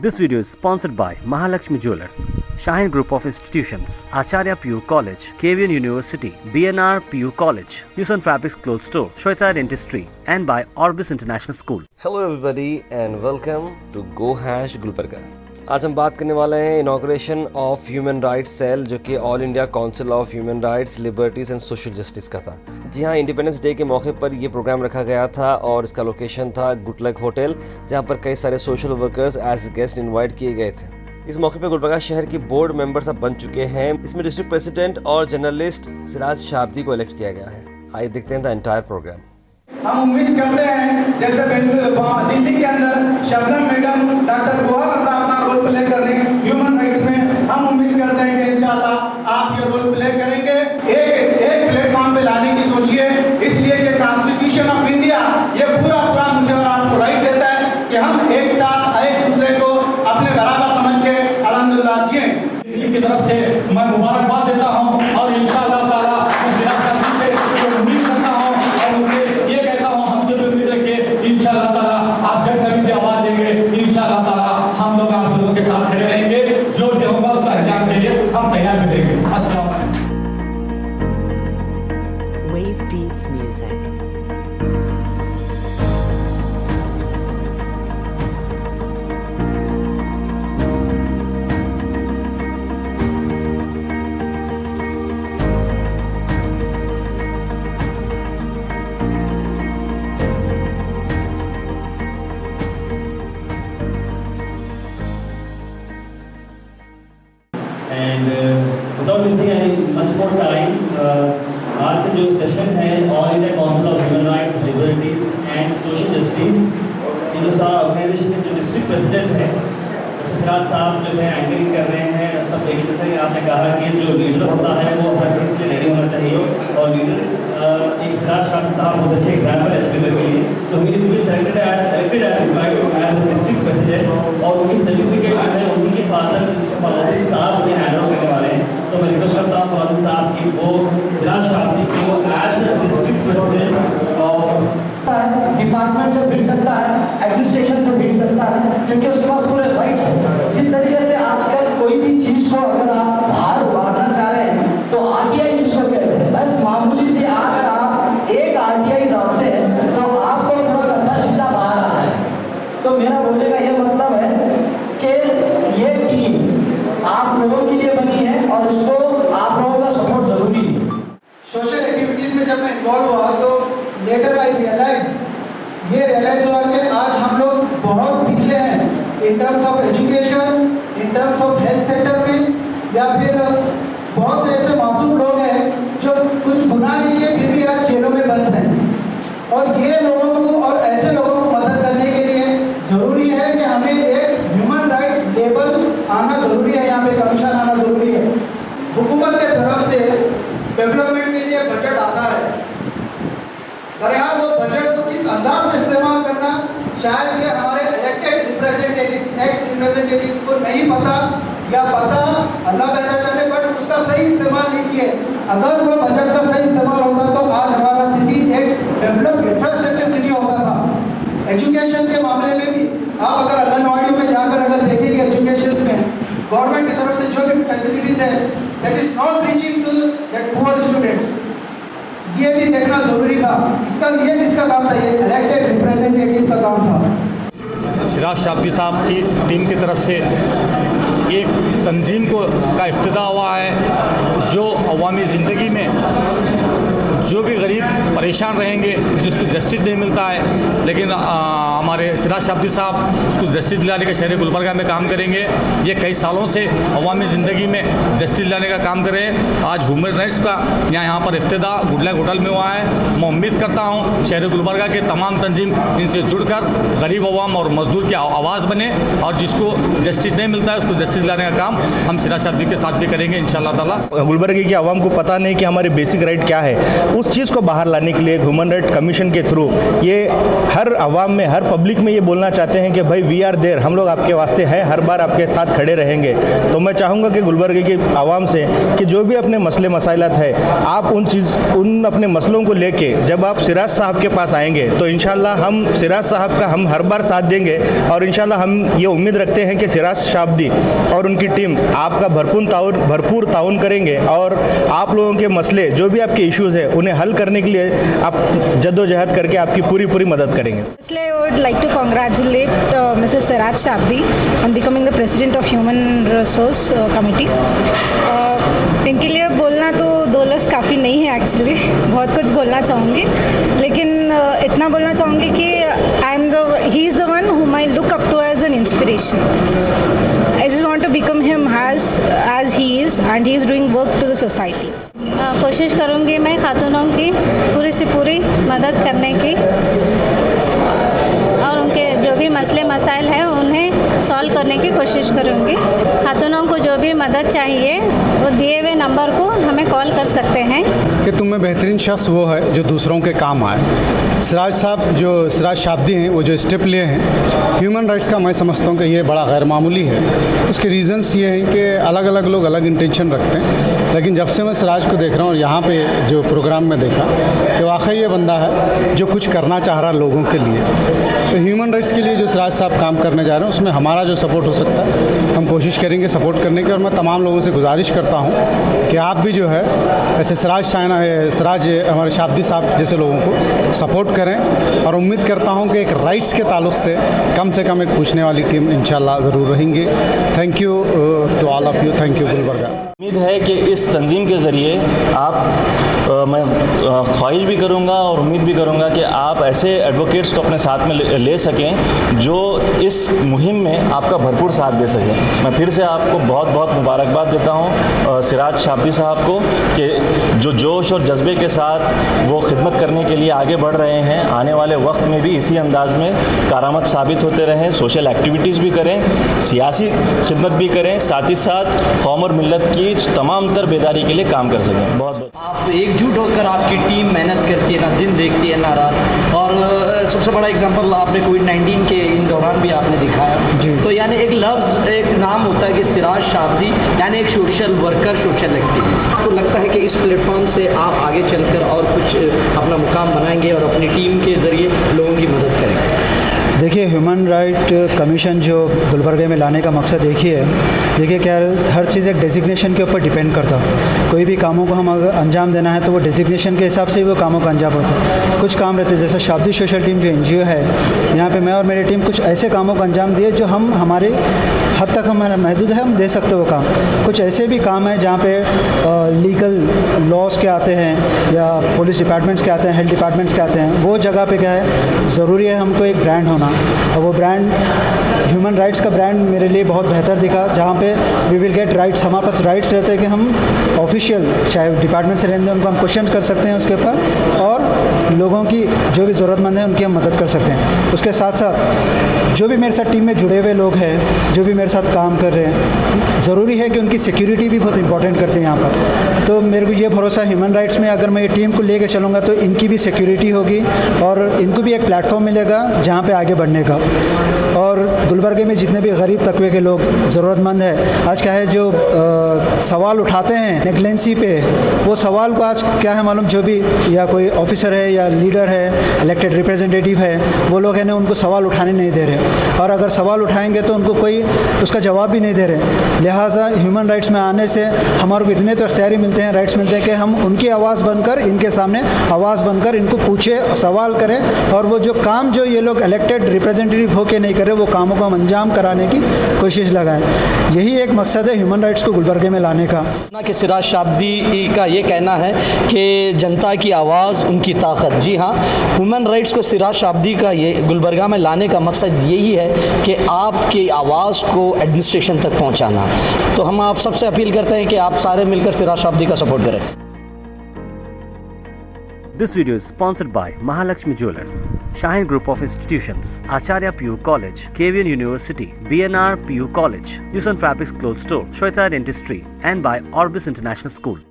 This video is sponsored by Mahalakshmi Jewelers, Shaheen Group of Institutions, Acharya PU College, KVN University, BNR PU College, Yusan Fabrics Clothes Store, Shweta Dentistry, and by Orbis International School. Hello everybody and welcome to Go Hash Gulbarga. आज हम बात करने वाले हैं inauguration of human rights cell, जो कि all India council of human rights, liberties and social justice का था। जी हाँ, इंडिपेंडेंस डे के मौके पर ये प्रोग्राम रखा गया था और इसका लोकेशन था गुडलक होटल, जहाँ पर कई सारे social workers as guest invite किए गए थे। इस मौके पर गुलबर्गा शहर की बोर्ड मेंबर्स अब बन चुके हैं। इसमें डिस्ट्रिक्ट प्रेसिडेंट और जर्नलिस्ट सिराज शाब्दी को इलेक्ट किया गया है। आइए देखते हैं द एंटायर प्रोग्राम। हम उम्मीद करते हैं जैसे दिल्ली के अंदर शबनम मैडम, डॉक्टर गोहा साहब अपना रोल प्ले कर रहे हैं ह्यूमन राइट्स में, हम उम्मीद करते हैं कि इंशाल्लाह आप ये रोल प्ले करेंगे। एक प्लेटफॉर्म पे लाने की सोचिए, इसलिए कि कॉन्स्टिट्यूशन ऑफ इंडिया ये पूरा मुझे और आपको राइट देता है कि हम एक साथ एक दूसरे को अपने बराबर समझ के अल्हम्दुलिल्लाह जिए। की तरफ से मैं मुबारकबाद देता हूँ और इंशाअल्लाह ताला मैं सिराज साहब से उम्मीद करता हूँ और उनसे ये कहता हूँ, हमसे भी उम्मीद रखिए इंशाअल्लाह ताला आप जब कभी भी आवाज़ देंगे इंशाअल्लाह ताला हम लोग आप लोगों के साथ खड़े रहेंगे। जो भी होगा उसका अंजाम के लिए हम तैयार भी रहेंगे। अस्सलाम वालेकुम। Wave Beats Music. And without wasting any much more time, आज का जो सेशन है all India council of human rights, liberties and social justice, Hindustan organisation के जो डिस्ट्रिक्ट प्रेसिडेंट है सिराज साहब जो है एंकरिंग कर रहे हैं। सब देखिए, जैसा कि आपने कहा कि जो लीडर होता है वो हर चीज़ के लिए रेडी होना चाहिए और लीडर एक सिराज साहब बहुत अच्छे एग्जाम्पल है इस लीडर के लिए। तो he is been selected as district president और उनकी सर्टिफिकेट जो है उन्हीं के फादर मिस्टर फौजी साहब उन्हें हैंड ओवर करने वाले हैं। तो मैं रिक्वेस्ट करता हूँ फौजी साहब की वो सिराज शाब्दी को as district president of department से भिड़ सकता है, एडमिनिस्ट्रेशन से भिड़ सकता है, क्योंकि उसके पास पूरे राइट्स हैं। जिस तरीके से आजकल कोई भी चीज़ को अगर आप बाहर उभारना चाह रहे हैं तो आरटीआई जिसको कहते हैं, बस मामूली से अगर आप एक आरटीआई डालते हैं तो आपको पूरा गड्ढा चिट्टा बाहर आता है। तो मेरा बोलने का ये मतलब है कि ये टीम आप लोगों के लिए बनी है और इसको आप लोगों का सपोर्ट जरूरी है। सोशल एक्टिविटीज में जब मैं इन्वॉल्व हुआ तो लेटर आई रियलाइज हुआ कि आज हम लोग बहुत पीछे हैं in terms of education, in terms of health sector में, या फिर बहुत से ऐसे मासूम लोग हैं जो कुछ गुनाह नहीं किए फिर भी आज जेलों में बंद हैं। और ये लोगों को और ऐसे लोगों को मदद करने के लिए ज़रूरी है कि हमें एक ह्यूमन राइट लेबल आना ज़रूरी है, यहाँ पे कमीशन आना ज़रूरी है। हुकूमत के तरफ से डेवलपमेंट के लिए बजट आता है, बहरहाल वो बजट को किस अंदाज से इस्तेमाल करना शायद ये हमारे इलेक्टेड रिप्रेजेंटेटिव, नेक्स्ट रिप्रेजेंटेटिव को नहीं पता, या पता अल्लाह बेहतर जाने, बट उसका सही इस्तेमाल नहीं किए। अगर वो बजट का सही इस्तेमाल होता तो आज हमारा सिटी एक डेवलप्ड इंफ्रास्ट्रक्चर सिटी होता था। एजुकेशन के मामले में भी आप अगर आंगनवाड़ियों में जाकर अगर देखेंगे एजुकेशन में गवर्नमेंट की तरफ से जो भी फैसिलिटीज़ है that is not reaching to that poor students, ये भी देखना ज़रूरी था। ये किसका काम था? ये इलेक्टेड रिप्रेजेंटेटिव का काम था। सिराज शाब्दी साहब की टीम की तरफ से एक तंजीम का इफ्तिताह हुआ है, जो अवामी ज़िंदगी में जो भी गरीब परेशान रहेंगे, जिसको जस्टिस नहीं मिलता है, लेकिन हमारे सिराज शाब्दी साहब उसको जस्टिस दिलाने के शहर गुलबर्गा में काम करेंगे। ये कई सालों से अवामी ज़िंदगी में जस्टिस दिलाने का काम कर रहे हैं। आज ह्यूमन राइट्स का यहाँ पर इफ्तिताह गुडलक होटल में हुआ है। मैं उम्मीद करता हूँ शहर गुलबर्गा के तमाम तंजीम इनसे जुड़कर गरीब अवाम और मजदूर की आवाज़ बने और जिसको जस्टिस नहीं मिलता है उसको जस्टिस दिलाने का काम हम सिराज शाब्दी के साथ भी करेंगे इंशाअल्लाह ताला। गुलबर्गा की आवाम को पता नहीं कि हमारे बेसिक राइट क्या है, उस चीज़ को बाहर लाने के लिए ह्यूमन राइट कमीशन के थ्रू ये हर आवाम में, हर पब्लिक में ये बोलना चाहते हैं कि भाई वी आर देयर, हम लोग आपके वास्ते हैं, हर बार आपके साथ खड़े रहेंगे। तो मैं चाहूँगा कि गुलबर्गा की आवाम से कि जो भी अपने मसले मसाइलात है, आप उन अपने मसलों को लेके जब आप सिराज साहब के पास आएंगे तो इंशाल्लाह हम सिराज साहब का हम हर बार साथ देंगे और इंशाल्लाह हम ये उम्मीद रखते हैं कि सिराज शाब्दी और उनकी टीम आपका भरपूर ताउन करेंगे और आप लोगों के मसले जो भी आपके इश्यूज़ है उन्हें हल करने के लिए आप जद्दोजहद करके आपकी पूरी मदद करेंगे। Firstly, I would like to congratulate Mr. Siraj Shabdi on becoming the President of Human Resource Committee. इनके लिए बोलना तो दो लफ्ज़ काफ़ी नहीं है एक्चुअली, बहुत कुछ बोलना चाहूँगी, लेकिन इतना बोलना चाहूँगी कि he is the one whom I look up to as an inspiration. I just want to become him as he is, and he is doing work to the society. कोशिश करूँगी मैं खातूनों की पूरी से पूरी मदद करने की और उनके जो भी मसले मसाइल हैं उन्हें सॉल्व करने की कोशिश करूँगी। खातूनों को जो भी मदद चाहिए वो दिए हुए नंबर को हमें कॉल कर सकते हैं। कि तुम में बेहतरीन शख्स वो है जो दूसरों के काम आए। सिराज साहब जो सिराज शाब्दी हैं, वो जो स्टेप लिए हैं ह्यूमन राइट्स का, मैं समझता हूँ कि ये बड़ा गैर मामूली है। उसके रीज़न्स ये हैं कि अलग अलग लोग अलग इंटेंशन रखते हैं, लेकिन जब से मैं सिराज को देख रहा हूँ और यहाँ पे जो प्रोग्राम में देखा कि वाकई ये बंदा है जो कुछ करना चाह रहा लोगों के लिए। तो ह्यूमन राइट्स के लिए जो सिराज साहब काम करने जा रहे हैं उसमें हमारा जो सपोर्ट हो सकता है हम कोशिश करेंगे सपोर्ट करने की। और मैं तमाम लोगों से गुजारिश करता हूँ कि आप भी जो है ऐसे सिराज हमारे शाब्दी साहब जैसे लोगों को सपोर्ट करें और उम्मीद करता हूँ कि एक राइट्स के ताल्लुक़ से कम एक पूछने वाली टीम इंशाल्लाह ज़रूर रहेंगी। Thank you to all of you. Thank you Gulbarga. उम्मीद है कि इस तंजीम के ज़रिए मैं ख्वाहिश भी करूंगा और उम्मीद भी करूंगा कि आप ऐसे एडवोकेट्स को अपने साथ में ले सकें जो इस मुहिम में आपका भरपूर साथ दे सकें। मैं फिर से आपको बहुत बहुत मुबारकबाद देता हूं सिराज शाब्दी साहब को कि जो जोश और जज्बे के साथ वो खिदमत करने के लिए आगे बढ़ रहे हैं। आने वाले वक्त में भी इसी अंदाज़ में कारआमद साबित होते रहें, सोशल एक्टिविटीज़ भी करें, सियासी खिदमत भी करें, साथ ही साथ कौम और मिल्लत की तमाम तर बेदारी के लिए काम कर सकें। बहुत आप एकजुट होकर आपकी टीम मेहनत करती है, ना दिन देखती है ना रात। और सबसे बड़ा एग्जांपल आपने कोविड-19 के इन दौरान भी आपने दिखाया। तो यानी एक लफ्ज़, एक नाम होता है कि सिराज शाब्दी, यानी एक सोशल वर्कर, सोशल एक्टिविस्ट। तो लगता है कि इस प्लेटफॉर्म से आप आगे चलकर और कुछ अपना मुकाम बनाएंगे और अपनी टीम के ज़रिए लोगों की मदद करेंगे। देखिए, ह्यूमन राइट कमीशन जो गुलबर्गा में लाने का मकसद एक ही है। देखिए, क्या हर चीज़ एक डेजिग्नेशन के ऊपर डिपेंड करता है। कोई भी कामों को हम अगर अंजाम देना है तो वो डेजिग्नेशन के हिसाब से ही वो कामों का अंजाम होता है। कुछ काम रहते हैं, जैसे शाब्दी सोशल टीम जो NGO है, यहाँ पे मैं और मेरी टीम कुछ ऐसे कामों का अंजाम दिए जो हम हमारे हद तक हमारा महदूद है, हम दे सकते वो काम। कुछ ऐसे भी काम हैं जहाँ पे लीगल लॉज के आते हैं या पुलिस डिपार्टमेंट्स के आते हैं, हेल्थ डिपार्टमेंट्स के आते हैं। वो जगह पे क्या है, ज़रूरी है हमको एक ब्रांड होना, और वो ब्रांड ह्यूमन राइट्स का ब्रांड मेरे लिए बहुत बेहतर दिखा, जहाँ पे वी विल गेट राइट्स। हमारे पास राइट्स रहते हैं कि हम ऑफिशियल चाहे डिपार्टमेंट से रहते हैं उनको हम क्वेश्चन कर सकते हैं उसके ऊपर, और लोगों की जो भी ज़रूरतमंद है उनकी हम मदद कर सकते हैं। उसके साथ साथ जो भी मेरे साथ टीम में जुड़े हुए लोग हैं, जो भी मेरे साथ काम कर रहे हैं, ज़रूरी है कि उनकी सिक्योरिटी भी बहुत इंपॉर्टेंट करते हैं यहाँ पर। तो मेरे को ये भरोसा ह्यूमन राइट्स में, अगर मैं ये टीम को लेकर चलूँगा तो इनकी भी सिक्योरिटी होगी और इनको भी एक प्लेटफॉर्म मिलेगा जहाँ पे आगे बढ़ने का। और गुलबर्गे में जितने भी गरीब तबके के लोग ज़रूरतमंद है, आज क्या है जो सवाल उठाते हैं नेगलेंसी पे, वो सवाल को आज क्या है मालूम, जो भी या कोई ऑफिसर है या लीडर है, इलेक्टेड रिप्रेजेंटेटिव है, वो लोग हैं ना उनको सवाल उठाने नहीं दे रहे, और अगर सवाल उठाएंगे तो उनको कोई उसका जवाब भी नहीं दे रहे। लिहाजा ह्यूमन राइट्स में आने से हमारे को इतने तो इख्तियारी मिलते हैं, राइट्स मिलते हैं कि हम उनकी आवाज़ बनकर, इनके सामने आवाज़ बनकर इनको पूछे, सवाल करें, और वो जो काम जो ये लोग इलेक्टेड रिप्रेजेंटेटिव होके नहीं कर रहे, वो कामों को हम अंजाम कराने की कोशिश लगाएं। यही एक मकसद है ह्यूमन राइट्स को गुलबर्गे में लाने का। कि सिराज शाब्दी का ये कहना है कि जनता की आवाज़ उनकी ताकत। जी हाँ, ह्यूमन राइट्स को सिराज शाब्दी का ये गुलबर्गा में लाने का मकसद यही है कि आपकी आवाज़ को एडमिनिस्ट्रेशन तक पहुँचाना। तो हम आप सबसे अपील करते हैं कि आप सारे मिलकर सिराज शाब्दी का सपोर्ट करें। This video is sponsored by Mahalakshmi Jewelers, Shaheen Group of Institutions, Acharya PU College, KVN University, BNR PU College, Yusan Fabrics Clothes Store, Shweta Dentistry, and by Orbis International School.